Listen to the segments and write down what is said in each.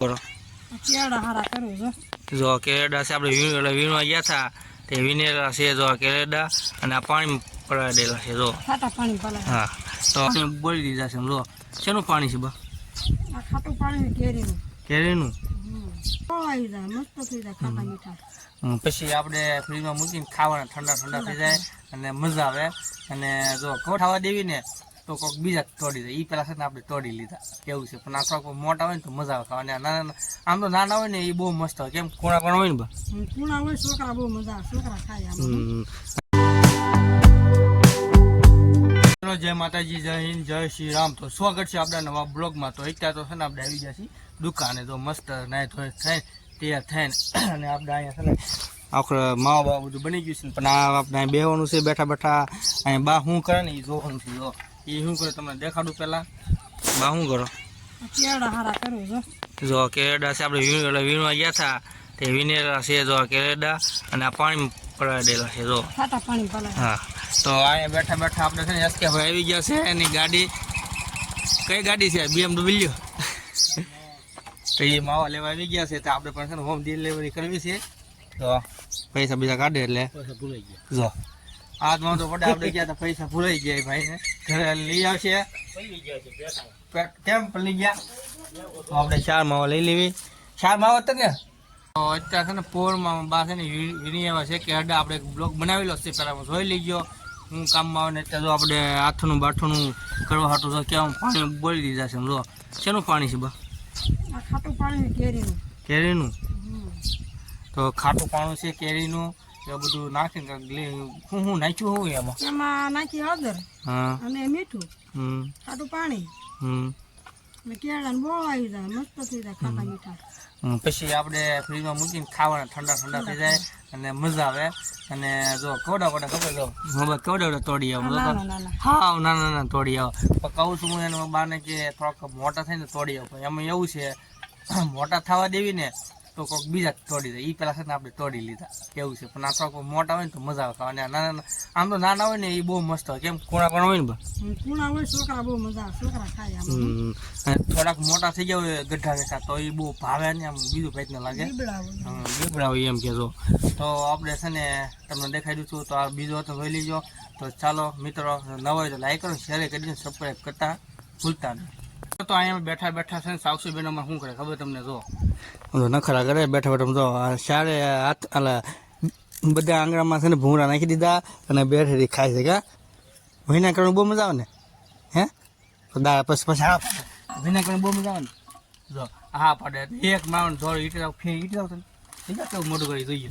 કરો કેળા હારા કરું છો. જો કેરેડા છે આપણે વીણવા ગયા હતા તે વીણેલા છે જો કેરેડા અને આ પાણી પડાવી દેલા છે જો ખાટા પાણી પલાય. હા તો બોલી દીધા છે જો શેનું પાણી છે બા આ ખાટું પાણી કેરીનું. કેરીનું આવી જાય મસ્ત થઈ જાય ખાટા મીઠા. પછી આપણે ફ્રીજમાં મૂકીને ખાવાના ઠંડા ઠંડા થઈ જાય અને મજા આવે. અને જો કોઠાવા દેવી ને તો કોઈક બીજા તોડી દે એ પેલા છે ને આપણે તોડી લીધા કેવું છે પણ આ થોડાક મોટા હોય ને તો મજા આવે ખાવાની. નાના આમ તો નાના હોય ને એ બહુ મસ્ત હોય કેમ કુણા પણ હોય ને બા કુણા હોય છોકરા બહુ મજા આવે છોકરા ખાય આમ. જય માતાજી, જય હિન્દ, જય શ્રી રામ. તો સ્વાગત છે આપણા નવા બ્લોગમાં. તો અત્યારે તો છે ને આપણે આવી ગયા છીએ દુકાને. તો મસ્ત નાય ધોઈ થાય તૈયાર થઈને અને આપણે અહીંયા છે ને આખરે માવા બાવા બધું બની ગયું છે પણ આ આપણે બેહવાનું છે બેઠા બેઠા. અહીંયા બા શું કરે ને એ જોવાનું છે. જો એ શું કરે તમને દેખાડું પહેલાં. બા શું કરો? કેળા હારા કરું છો. જો કેરેડા છે આપણે વીણવા ગયા હતા તે વીણેલા છે જો કેરેડા અને આ પાણી પડાવી દેલા છે જો ખાટા પાણી પલાય. હા તો અહીંયા બેઠા બેઠા આપણે છે ને એસકે ભાઈ આવી ગયા છે. એની ગાડી કઈ ગાડી છે? BMW. તો એ માવા લેવા આવી ગયા છે તો આપણે પણ છે ને હોમ ડિલિવરી કરવી છે. તો પૈસા બીજા કાઢે એટલે ભૂલાઈ ગયા. જો આજમાં તો પડે આપણે ગયા તો પૈસા ભૂલાઈ ગયા ભાઈને ઘરે લઈ આવશે. કેમ પડી ગયા? તો આપણે 4 માવા લઈ લેવી. 4 માવા તો ને અત્યારે છે ને પોરમાં બા છે ને વીણી એવા છે કે અડા આપણે બ્લોગ બનાવેલો છે પહેલાં હું જોઈ લઈ ગયો. હું કામમાં આવે ને અત્યારે જો આપણે હાથનું બાઠુનું કરવા હાટું તો કેમ પાણી બોલી દીધા છે. જો શેનું પાણી છે બા? આ ખાટું પાણી કેરીનું. કેરીનું. તો ખાટું પાણી છે કેરીનું એ બધું નાખીને હું નાખ્યું હોઉં એમાં નાખી હળદર હા અને મીઠું ખાટું પાણી અને કેળા બહુ આવી જાય મસ્ત થઈ જાય ખાટા મીઠા. પછી આપણે ફ્રીજમાં મૂકીને ખાવાના ઠંડા ઠંડા થઈ જાય અને મજા આવે. અને જો કેવડા ખબર જો કેવડા તોડી આવો હા નાના નાના તોડી આવો. પણ કહું છું હું એના બાને કે થોડાક મોટા થઈને તોડી આવો. પણ એમાં એવું છે મોટા થવા દેવી ને તો કોઈક બીજા તોડી દે એ પેલા છે ને આપણે તોડી લીધા કેવું છે પણ આ થોડાક મોટા હોય ને તો મજા આવે ખાવાની. નાના આમ તો નાના હોય ને એ બહુ મસ્ત હોય કેમ કુણા પણ હોય ને બા કુણા હોય છોકરા બહુ મજા આવે છોકરા ખાય આમ. થોડાક મોટા થઈ ગયા હોય ગઢા ગઠા તો એ બહુ ભાવે ને આમ બીજું કંઈક ના લાગે બીબડા હોય એમ કહેજો. તો આપણે છે ને તમને દેખાડી દઉં તો આ બીજો તો જોઈ લીજો. તો ચાલો મિત્રો નવા હોય તો લાઈક કરો શેર કરી દો સબસ્ક્રાઈબ કરતા ભૂલતા નહીં. તો અહીંયા બેઠા બેઠા છે ને સાક્ષી બેનોમાં શું કરે ખબર તમને? જો નખરા કરે બેઠા બેઠા જો શારે હાથ અલા બધા આંગણામાં છે ને ભૂંગળા નાખી દીધા અને બેઠેથી ખાય છે. કા ભીના કરવાનું બહુ મજા આવે ને હે? તો દાળ પછી હા ભીના કરવાનું બહુ મજા આવે ને. જો હા પાડે એક માવન થોડું ઈટ જાવ ફેર ઈટ જાવ તમે ઠીક છે કેવું મોટું કરી જોઈએ.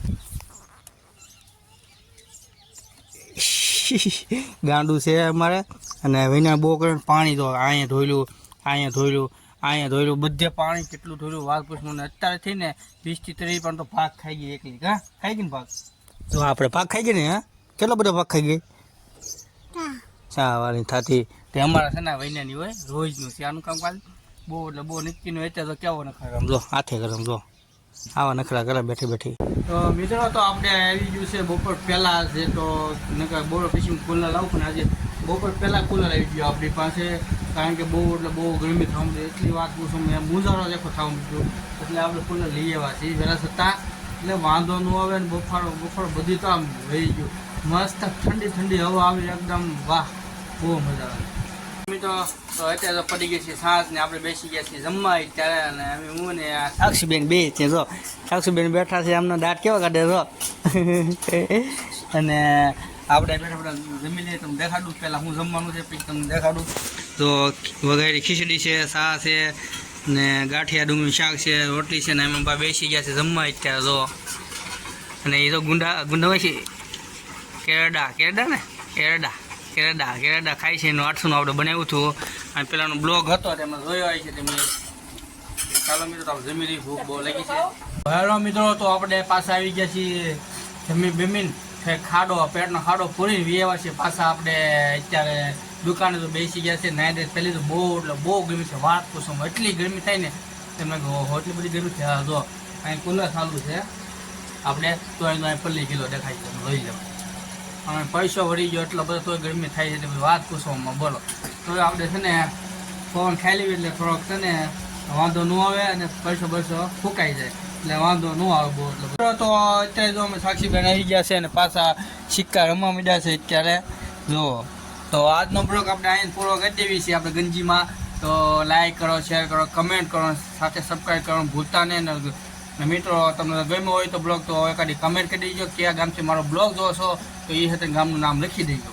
ગાંડું છે અમારે અને વિના બહુ કરીને પાણી તો અહીંયા ધોયેલું અહીંયા ધોયેલું અહીંયા ધોયેલું બધે પાણી કેટલું ધોયેલું વાત પૂછવું ને અત્યારે થઈને 20 થી 30 પણ તો ભાગ ખાઈ ગઈ એકલી. હા ખાઈ ગઈ ને ભાગ? તો આપણે ભાગ ખાઈ ગઈ ને હા કેટલો બધો ભાગ ખાઈ ગઈ? ચા વાળી થતી તે અમારા છે ને વૈનાની હોય રોજનું છે આનું કામકાજ બહુ એટલે બહુ નીચીનું અત્યારે તો કેવો નખરા ગરમ જો હાથે ગરમ જો આવા નખરા કરે બેઠી બેઠી. તો મિત્રો તો આપણે આવી ગયું છે બપોર પહેલાં છે તો નકર બોરો પછી કુલર લાવું પણ આજે બપોર પહેલાં કુલર આવી ગયું આપણી પાસે કારણ કે બહુ એટલે બહુ ગરમી થવું છે એટલી વાત પૂછું મેં મુંજારો દેખો થવું છું એટલે આપણે કુલર લઈ આવ્યા છીએ વહેલા છતાં એટલે વાંધો ન આવે ને બફારો બધી તો આમ વહી ગયું મસ્ત ઠંડી ઠંડી હવા આવી એકદમ વાહ બહુ મજા આવે. મિત્રો તો અત્યારે તો પડી ગઈ છે સાંજ ને આપણે બેસી ગયા છીએ જમવા ત્યારે અને અમે હું ને સાક્ષીબેન બે છે. જો સાક્ષીબેન બેઠા છે એમનો દાંત કેવા કાઢે જો અને આપણે બેઠા બેઠા જમી લઈએ તમને દેખાડું પહેલાં હું જમવાનું છે પછી તમને દેખાડું. તો વઘારેલી ખીચડી છે સા છે ને ગાંઠિયા ડુંગળીનું શાક છે રોટલી છે ને એમાં બા બેસી ગયા છે જમવા અત્યારે જો. અને એ તો ગુંડા હોય છે કેરડા ખાય છે એનું 800નું આપણે બનાવ્યું હતું અને પેલાનો બ્લોગ હતો તેમાં જોયો હોય છે તમે. ચાલો મિત્રો તો જમી રહી ભૂખ બહુ લાગી છે. હેલો મિત્રો તો આપણે પાછા આવી ગયા છીએ જમી બેમીન ખાડો પેટનો ખાડો પૂરીને વ્યવા છે પાછા આપણે અત્યારે દુકાને તો બેસી ગયા છે. નાઈ ડ્રેસ પહેલી તો બહુ એટલે બહુ ગરમી છે વાત પૂછો એટલી ગરમી થાય ને તમે એટલી બધી ગરમી છે. જો અહીં કુલર ચાલુ છે આપણે તો અહીં પલ્લી કિલો દેખાય છે જોઈ જાવ અને પૈસો વળી ગયો એટલો બધો તોય ગરમી થાય છે એટલે વાત પૂછવામાં બોલો. તો આપણે છે ને ફોન ખાઈ લેવી એટલે થોડોક છે ને વાંધો ન આવે અને પરસો ફૂંકાઈ જાય એટલે વાંધો ન આવે બહુ. એટલે તો અત્યારે જો અમે સાક્ષીબેન આવી ગયા છે અને પાછા સિક્કા રમવા માંડ્યા છે અત્યારે જુઓ. તો આજનો બ્લોગ આપણે અહીં પૂરો કરી દેવી છે આપણે ગંજીમાં. તો લાઈક કરો, શેર કરો, કમેન્ટ કરો, સાથે સબસ્ક્રાઈબ કરવાનું ભૂલતા નહીં. ને મિત્રો તમને ગમ્યો હોય તો બ્લોગ તો એકાદી કમેન્ટ કરી દેજો કયા ગામથી મારો બ્લોગ જોવો છો તો એ સાથે ગામનું નામ લખી દેજો.